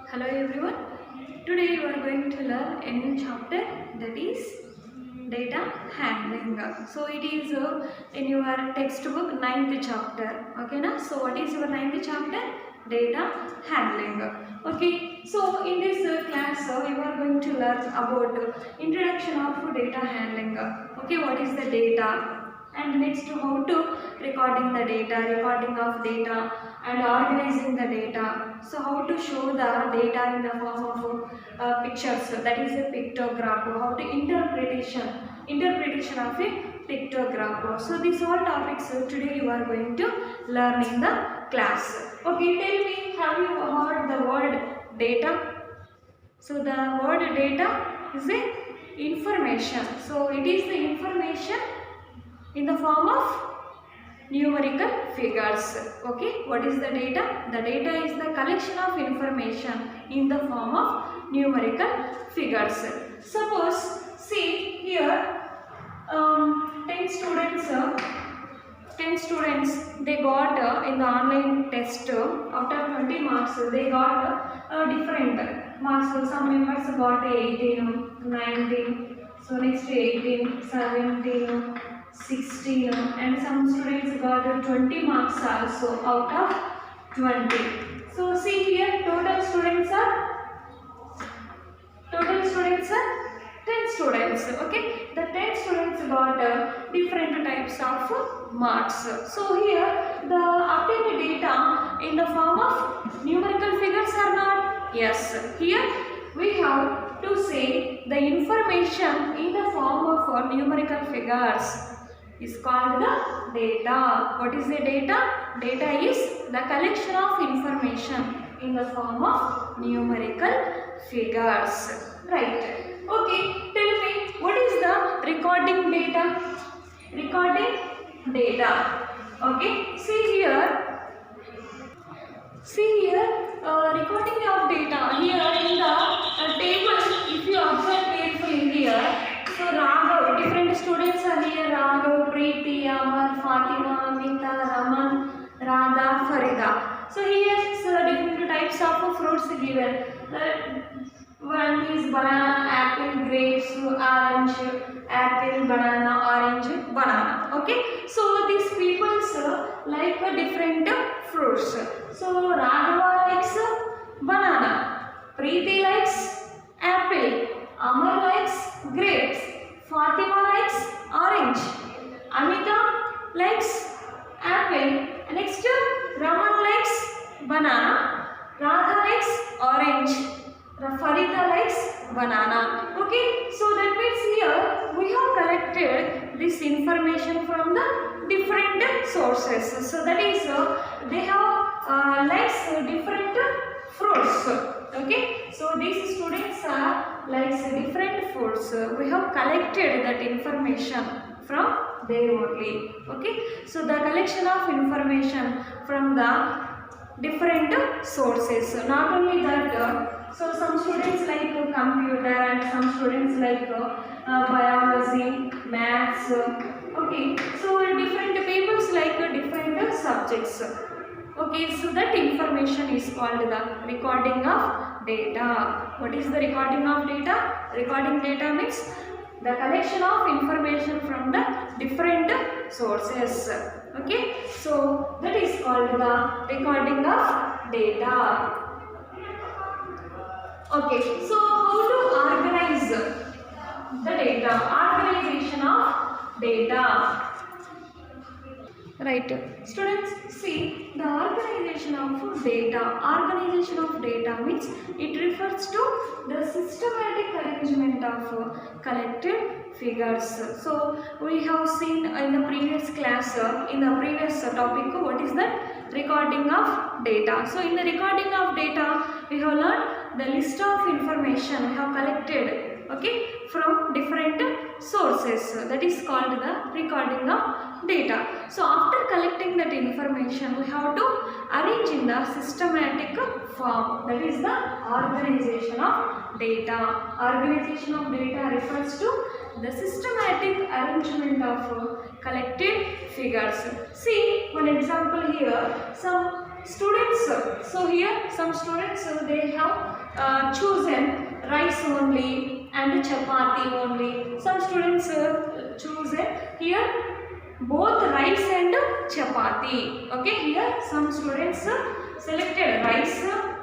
Hello everyone. Today you are going to learn a new chapter, that is data handling. So it is in your textbook ninth chapter. Okay na? So what is your ninth chapter? Data handling. Okay. So in this class you are going to learn about introduction of data handling. Okay, what is the data? And next how to recording the data, recording of data and organizing the data. So how to show the data in the form of pictures, that is a pictograph. How to interpretation of a pictograph. So these all topics today you are going to learn in the class. Okay, tell me, have you heard the word data? So the word data is a information. So it is the information in the form of numerical figures. Okay, what is the data? The data is the collection of information in the form of numerical figures. Suppose, see here, 10 students they got in the online test, after 20 marks they got different marks. So some members got 18, 19, so next 18, 17, 16, and some students got 20 marks also out of 20. So see here, total students are 10 students. Okay, the 10 students got different types of marks. So here the obtained data in the form of numerical figures are not? Yes. Here we have to say the information in the form of numerical figures is called the data. What is the data? Data is the collection of information in the form of numerical figures. Right. Okay, tell me, what is the recording data? Recording data. Okay, see here, recording of data. Here in the table, if you observe carefully here, so Raghav, different students are here. Raghav, Preeti, Amar, Fatima, Mita, Raman, Radha, Farida. So here different types of fruits given. One is banana, apple, grapes, orange, apple, banana, orange, banana. Okay. So these people like different fruits. So Raghava likes banana, Preeti likes apple, Amar likes grapes, Fatima likes orange, Amita likes apple, next Raman likes banana, Radha likes orange, Farida likes banana. Okay, so that means here we have collected this information from the different sources. So that is they have likes different fruits. Okay, so these students likes different fruits. We have collected that information from there only. Okay, so the collection of information from the different sources. Not only that, so some students like computer and some students like biology, maths. Okay, so different peoples like different subjects. Okay, so that information is called the recording of data. What is the recording of data? Recording data means the collection of information from the different sources. Okay, so that is called the recording of data. Okay, so how to organize the data? Organization of data. Right, students, see the organization of data. Organization of data means it refers to the systematic arrangement of collected figures. So we have seen in the previous class, in the previous topic, what is that? Recording of data. So in the recording of data, we have learned the list of information we have collected, okay, from different sources. That is called the recording of data. So after collecting that information, we have to arrange in the systematic form. That is the organization of data. Organization of data refers to the systematic arrangement of collected figures. See one example here. Some students, so here some students they have chosen rice only and chapati only. Some students choose here both rice and chapati. Okay, here some students selected rice,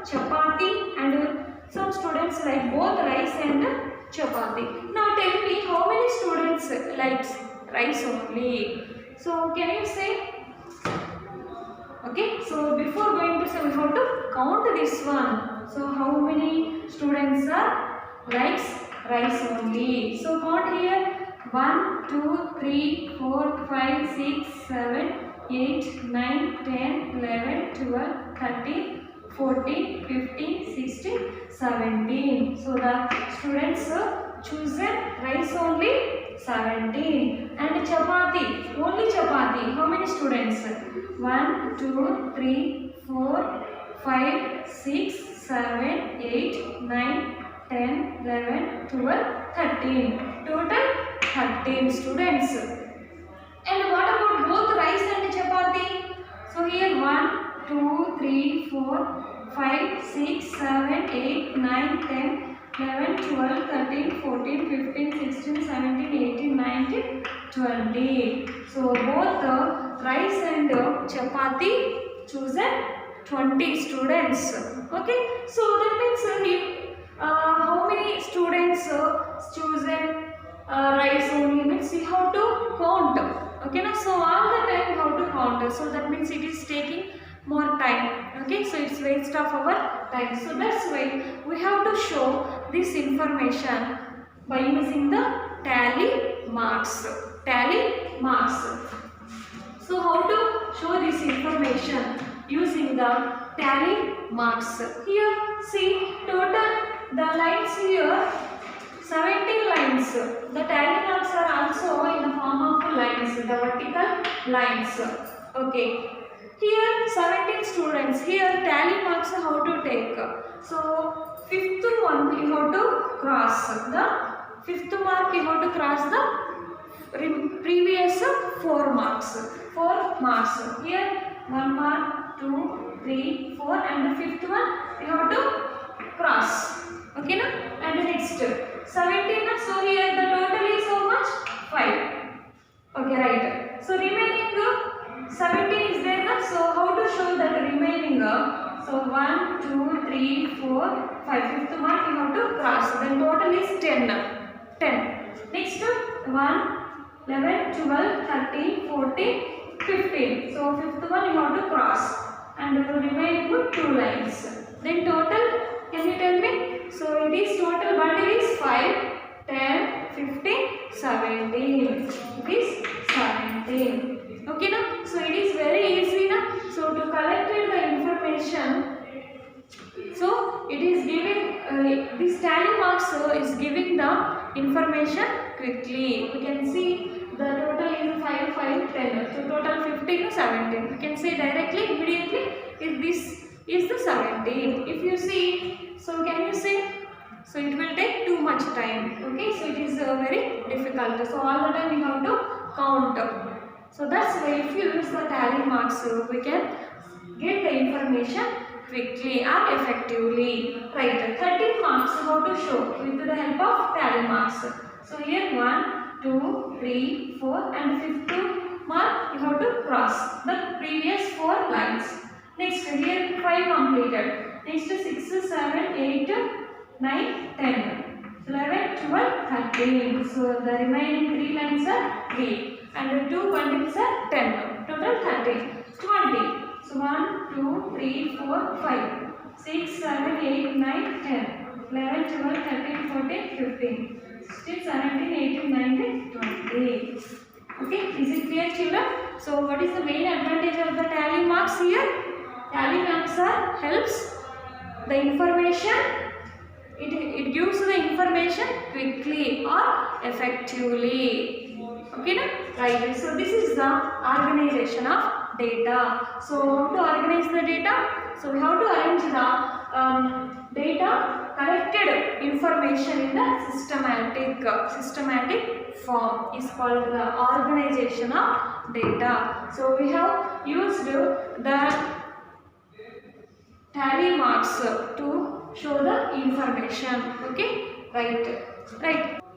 chapati, and some students like both rice and chapati. Now tell me how many students likes rice only. So can you say? Okay, so before going to say, we have to count this one. So how many students are likes rice only? So count here. 1, 2, 3, 4, 5, 6, 7, 8, 9, 10, 11, 12, 13, 14, 15, 16, 17. So the students chosen rice only 17. And chapati, only chapati. How many students? 1, 2, 3, 4, 5, 6, 7, 8, 9, 10, 11, 12, 13. Total 13 students. And what about both rice and chapati? So here 1, 2, 3, 4, 5, 6, 7, 8, 9, 10, 11, 12, 13, 14, 15, 16, 17, 18, 19, 20. So both the rice and chapati chosen 20 students. Okay. So that means how many students chosen rice only means we have to count. Okay, now so all the time we have to count. So that means it is taking more time. Okay, so it's waste of our time. So that's why we have to show this information by using the tally marks. Tally marks. So how to show this information using the tally marks? Here see total the lines here 17 lines. The tally marks are also in the form of lines, the vertical lines. Okay. Here 17 students. Here tally marks how to take. So fifth one you have to cross. The fifth mark you have to cross the previous 4 marks. 4 marks. Here 1 mark, 2, 3, 4, and the fifth one you have to cross. Okay, na? And next 17. So here the total is how much? 5. Okay, right. So remaining 17 is there, na? So how to show that remaining? So 1, 2, 3, 4, 5. Fifth mark you have to cross. Then total is 10. 10. Next 1, 11, 12, 13, 14, 15. So fifth one you have to cross. And remaining 2 lines. Then total, can you tell me? So it is total bundle is 5, 10, 15, 17. It is 17. Okay, na? So it is very easy, na? So to collect the information, so it is giving this tally marks is giving the information quickly. We can see the total is 5, 5, 10. So total 15 to 17. We can say directly, immediately, if this is the 17. If you see, so can you say? So it will take too much time. Okay, so it is very difficult. So all the time we have to count. So that's why if you use the tally marks, we can get the information quickly or effectively. Right, 13 marks how to show with the help of tally marks. So here 1, 2, 3, 4, and fifth mark you have to cross the previous 4 lines. Next here 5 completed. Next 6, 7, 8, 9, 10, 11, 12, 13. So the remaining 3 lines are 3 and 2 bundles are 10. Total 30. 20. So 1, 2, 3, 4, 5, 6, 7, 8, 9, 10, 11, 12, 13, 14, 15, 16, 17, 18, 19, 20. Okay, is it clear, children? So what is the main advantage of the tally marks here? Tally marks helps the information. It gives the information quickly or effectively. Okay, na? Right. So this is the organization of data. So how to organize the data? So we have to arrange the data collected information in the systematic form is called the organization of data. So we have used the tally marks to show the information. Okay, right.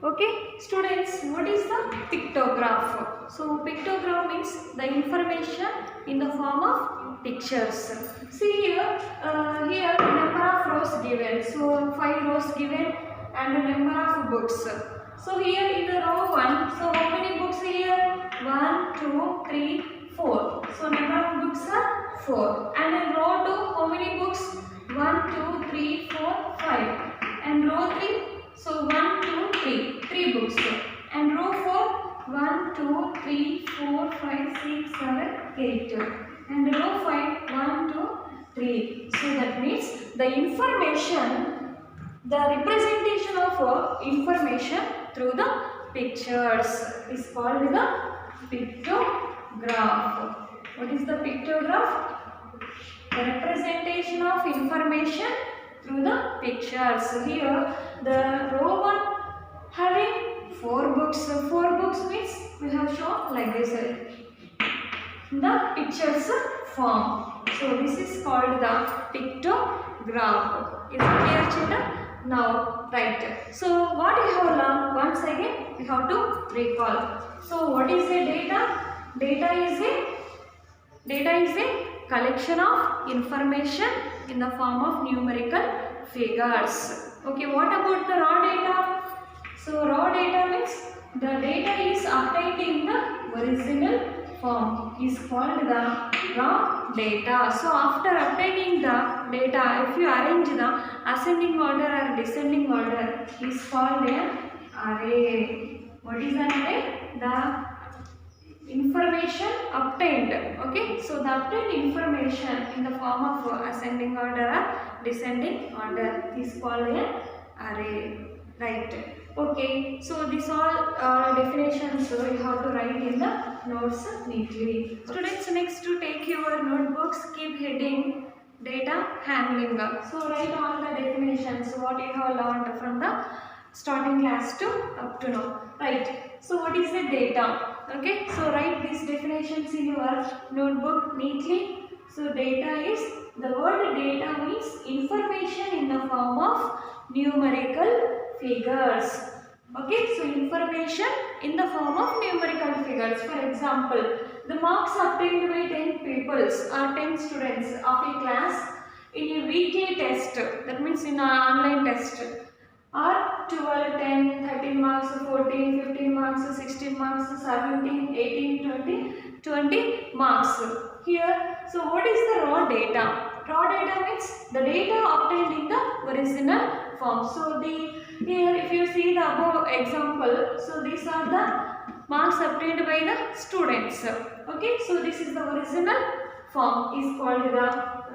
Okay, students, what is the pictograph? So pictograph means the information in the form of pictures. See here, number of rows given. So 5 rows given and a number of books. So here in the row 1, so how many books here? 1, 2, 3, 4. So number of books are 4. And in row 2, how many books? 1, 2, 3, 4, 5. And row 3, so 1, 2, 3. 3 books. And row 4, 1, 2, 3, 4, 5, 6, 7, 8. And row 5, 1, 2, 3. So that means the information, the representation of information through the pictures is called the pictograph. What is the pictograph? The representation of information through the pictures. Here the row 1 having 4 books. So 4 books means we have shown like this the pictures form. So this is called the pictograph. Is it clear, children? Now, right. So what we have learned, once again we have to recall. So what is a data? Data is a collection of information in the form of numerical figures. Okay, what about the raw data? So raw data means the data is obtained in the original form is called the raw data. So after obtaining the data, if you arrange the ascending order or descending order, is called an array. What is an array? The information obtained. Okay, so the obtained information in the form of ascending order or descending order is called an array. Right. Okay, so these all definitions you have to write in the notes neatly. Students, next to take your notebooks, keep heading data handling. So write all the definitions what you have learned from the starting class to up to now. Right. So what is the data? Okay, so write these definitions in your notebook neatly. So data is, the word data means information in the form of numerical figures. Okay, so information in the form of numerical figures. For example, the marks obtained by 10 pupils or 10 students of a class in a weekly test, that means in an online test, are 12, 10, 13 marks, 14, 15 marks, 16 marks, 17, 18, 20 marks. Here, so what is the raw data? Raw data means the data obtained in the original form. So here if you see the above example, so these are the marks obtained by the students. Okay, so this is the original form is called the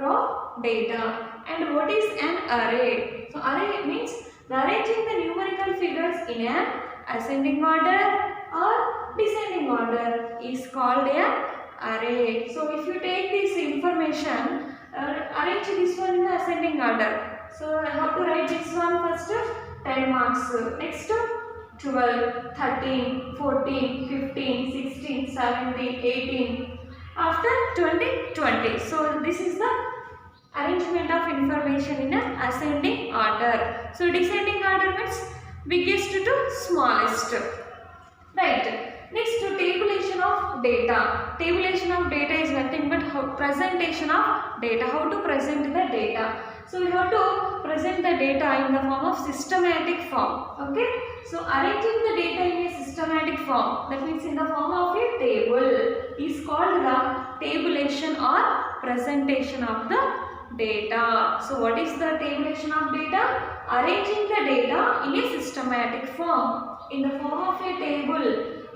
raw data. And what is an array? So array means the arranging the numerical figures in an ascending order or descending order is called an array. So if you take this information, arrange this one in the ascending order. So I have to write this one first, 10 marks. Next 12, 13, 14, 15, 16, 17, 18. After 20. So this is the arrangement of information in an ascending order. So descending order means biggest to smallest. Right. Next to tabulation of data. Tabulation of data is nothing but presentation of data. How to present the data. So we have to present the data in the form of systematic form. Okay. So arranging the data in a systematic form, that means in the form of a table, is called the tabulation or presentation of the data. So what is the tabulation of data? Arranging the data in a systematic form in the form of a table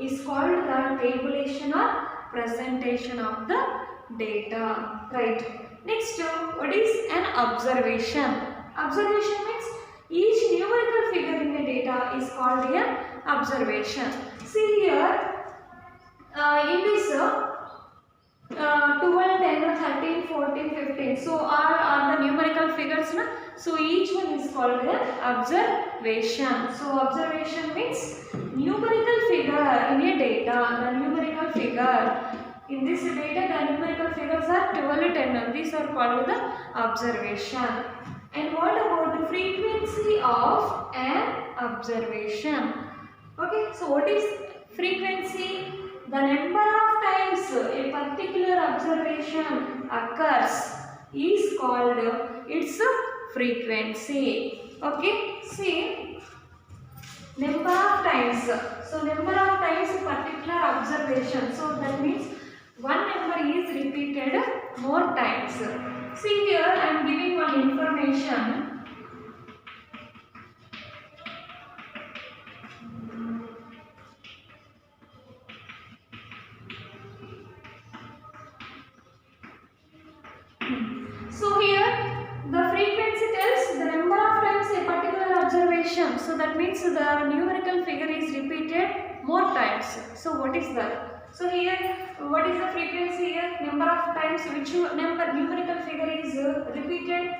is called the tabulation or presentation of the data. Right. Next, what is an observation? Observation means each numerical figure in the data is called an observation. See here, in this 12, 10, 13, 14, 15. So are the numerical figures. Na? So each one is called an observation. So observation means numerical figure in a data. The numerical figure In this data, the numerical figures are 12, 10. These are called the observation. And what about the frequency of an observation? Okay, so what is frequency? The number of times a particular observation occurs is called its frequency. Okay, see, number of times. So number of times a particular observation. So that means one number is repeated more times. See here, I am giving one information. So here the frequency tells the number of times a particular observation. So that means the numerical figure is repeated more times. So what is that? So here what is the frequency here? Number of times which numerical figure is repeated.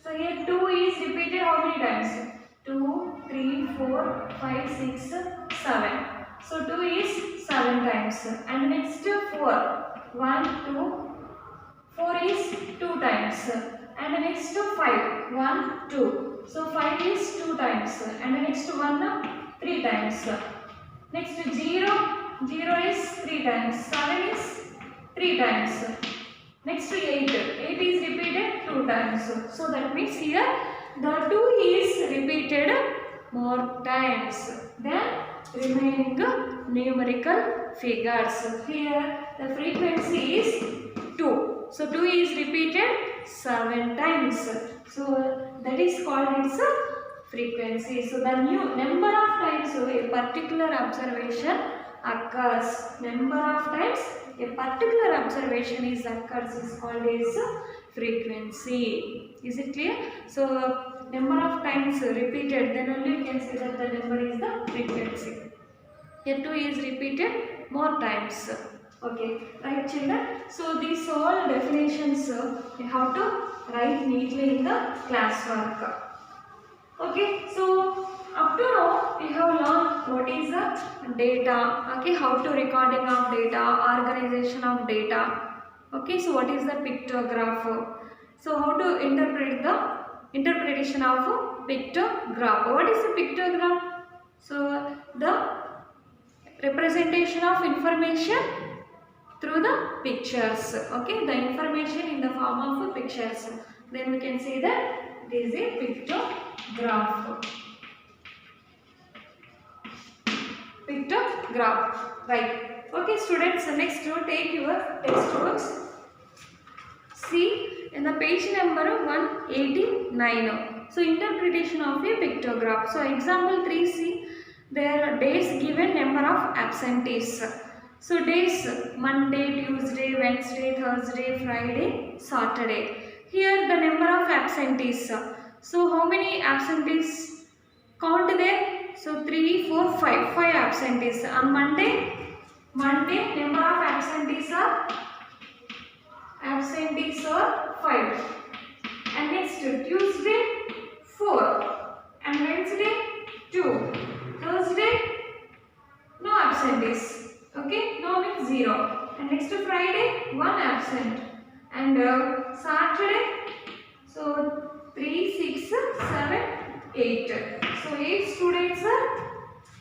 So here 2 is repeated how many times? 2, 3, 4, 5, 6, 7. So 2 is 7 times. And next 4. 1, 2. 4 is 2 times, and the next 5, 1, 2. So 5 is 2 times, and the next 1, 3 times. Next 0, 0 is 3 times, 7 is 3 times. Next 8, 8 is repeated 2 times. So that means here the 2 is repeated more times than remaining numerical figures. Here the frequency is 2. So 2 is repeated 7 times. So that is called its frequency. So the new number of times a particular observation occurs. Number of times a particular observation is occurs is called its frequency. Is it clear? So number of times repeated, then only you can say that the number is the frequency. Here 2 is repeated more times. Okay, right children? So these all definitions you have to write neatly in the classwork. Okay, so up to now we have learned what is the data, okay, how to recording of data, organization of data. Okay, so what is the pictograph? So how to interpret the interpretation of pictograph. What is the pictograph? So the representation of information through the pictures. Okay, the information in the form of pictures. Then we can say that it is a pictograph. Pictograph, right? Okay, students. Next, take your textbooks. See in the page number 189. So interpretation of a pictograph. So example 3C. There are days given, number of absentees. So days Monday, Tuesday, Wednesday, Thursday, Friday, Saturday. Here the number of absentees. So how many absentees count there? So 3, 4, 5. 5 absentees. On Monday number of absentees are 5. And next Tuesday 4. And Wednesday 2. Thursday no absentees. Okay, no means 0. And next Friday 1 absent. And Saturday, so 3, 6, 7, 8. So 8 students are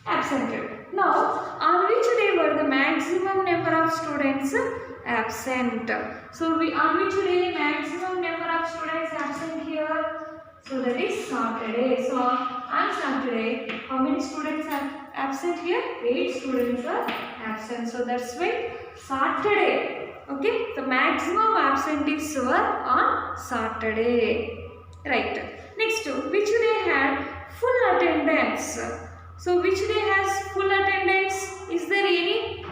absented. Now on which day were the maximum number of students absent? So on which day maximum number of students absent here? So that is Saturday. So on Saturday, how many students are absent here? 8 students are absent. So that's why Saturday. Okay, the maximum absentees were on Saturday. Right. Next, which day had full attendance? So which day has full attendance? Is there any?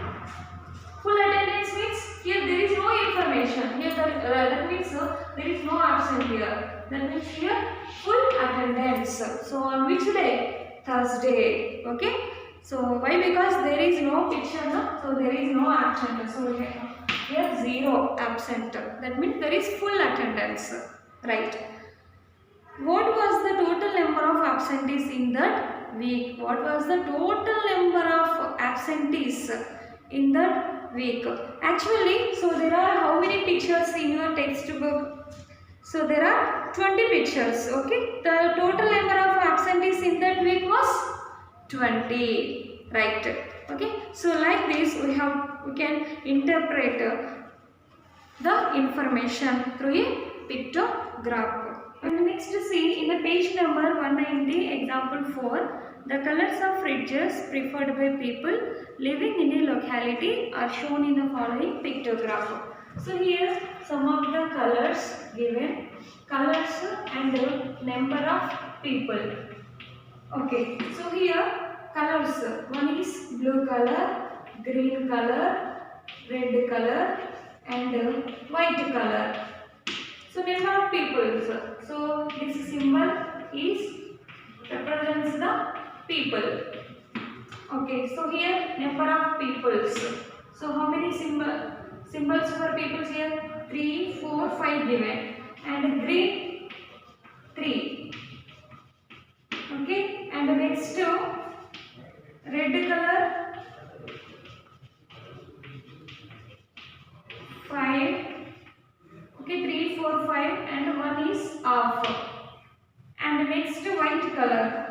Full attendance means here there is no information. Here that means there is no absent here. That means here full attendance. So on which day? Thursday. Okay. So why? Because there is no picture, no? So there is no absent. So here 0 absent. That means there is full attendance. Right. What was the total number of absentees in that week? What was the total number of absentees in that week? Actually, so there are how many pictures in your textbook? So there are 20 pictures. Okay, the total number of absentees in that week was 20, right? Okay, so like this we can interpret the information through a pictograph. And next see in the page number 190, example 4, the colors of fridges preferred by people living in a locality are shown in the following pictograph. So here some of the colors given, colors and the number of people. Okay, so here colors, one is blue color, green color, red color and white color. So number of people. So this symbol is represents the people. Okay, so here number of peoples. So how many symbols for peoples here? 3, 4, 5 given, and green 3. Okay, and next red color 5. Okay, 3, 4, 5 and one is off. And next white color.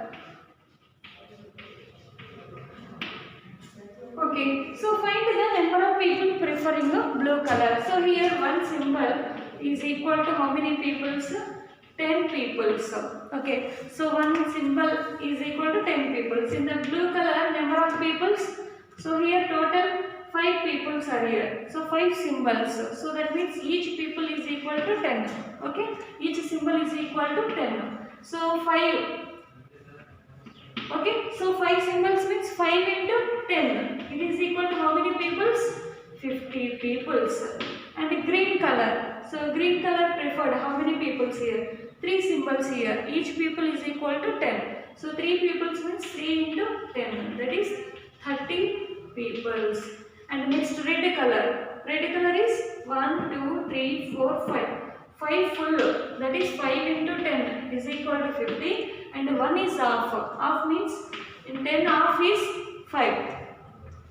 Okay, so find the number of people preferring the blue color. So here one symbol is equal to how many peoples? 10 peoples. Okay, so one symbol is equal to 10 peoples. In the blue color number of peoples, so here total 5 peoples are here. So 5 symbols. So that means each people is equal to 10. Okay, each symbol is equal to 10. So 5. Okay, so 5 symbols means 5 into 10. It is equal to how many peoples? 50 peoples. And green color. So green color preferred. How many peoples here? 3 symbols here. Each people is equal to 10. So 3 peoples means 3 into 10. That is 30 peoples. And next red color. Red color is 1, 2, 3, 4, 5. 5 full. That is 5 into 10 is equal to 50. And 1 is half. Half means in 10 half is 5.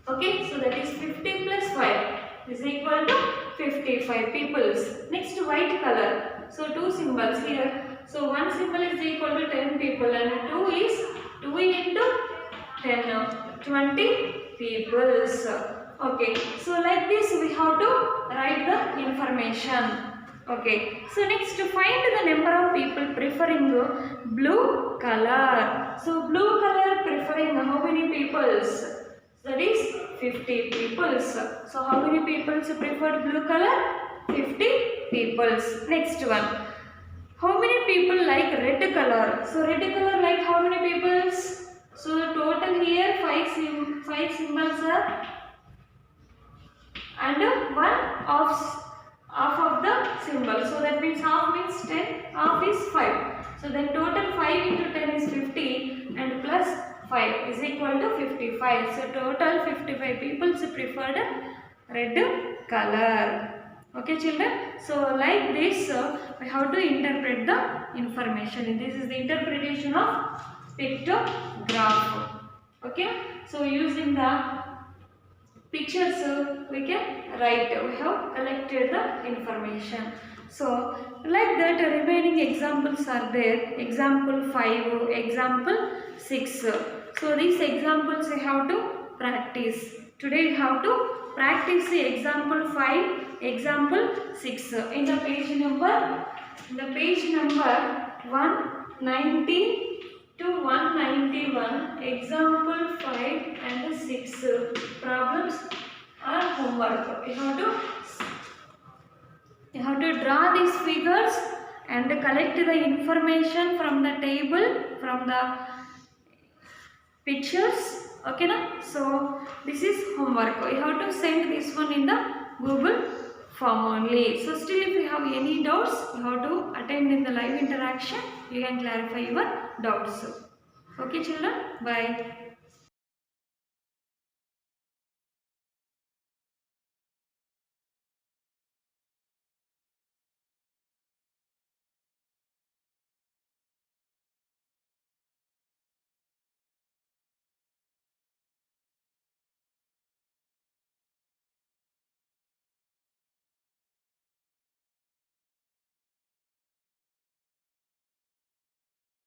Okay, so that is 50 plus 5 is equal to 55 peoples. Next white color. So 2 symbols here. So 1 symbol is equal to 10 people and 2 is 2 into 10, 20 peoples. Okay, so like this we have to write the information. Okay, so next to find the number of people preferring blue color. So blue color preferring how many peoples? That is 50 peoples. So how many peoples preferred blue color? 50 peoples. Next one. How many people like red color? So red color like how many peoples? So total here 5 symbols are, and one half of the symbol. So that means half means 10, half is 5. So then total 5 into 10 is 50 and plus 5 is equal to 55. So total 55 people preferred red color. Okay children, so like this we have to interpret the information. This is the interpretation of pictograph. Okay, so using the pictures we can write. We have collected the information. So like that remaining examples are there. Example 5, example 6. So these examples we have to practice. Today we have to practice the example 5, example 6. In the page number 190 to 191, example 5 and 6 problems are homework. You have to draw these figures and collect the information from the table, from the pictures. Okay na? So this is homework. You have to send this one in the Google form only. So still if you have any doubts, you have to attend in the live interaction. You can clarify your doubts. Okay children, bye.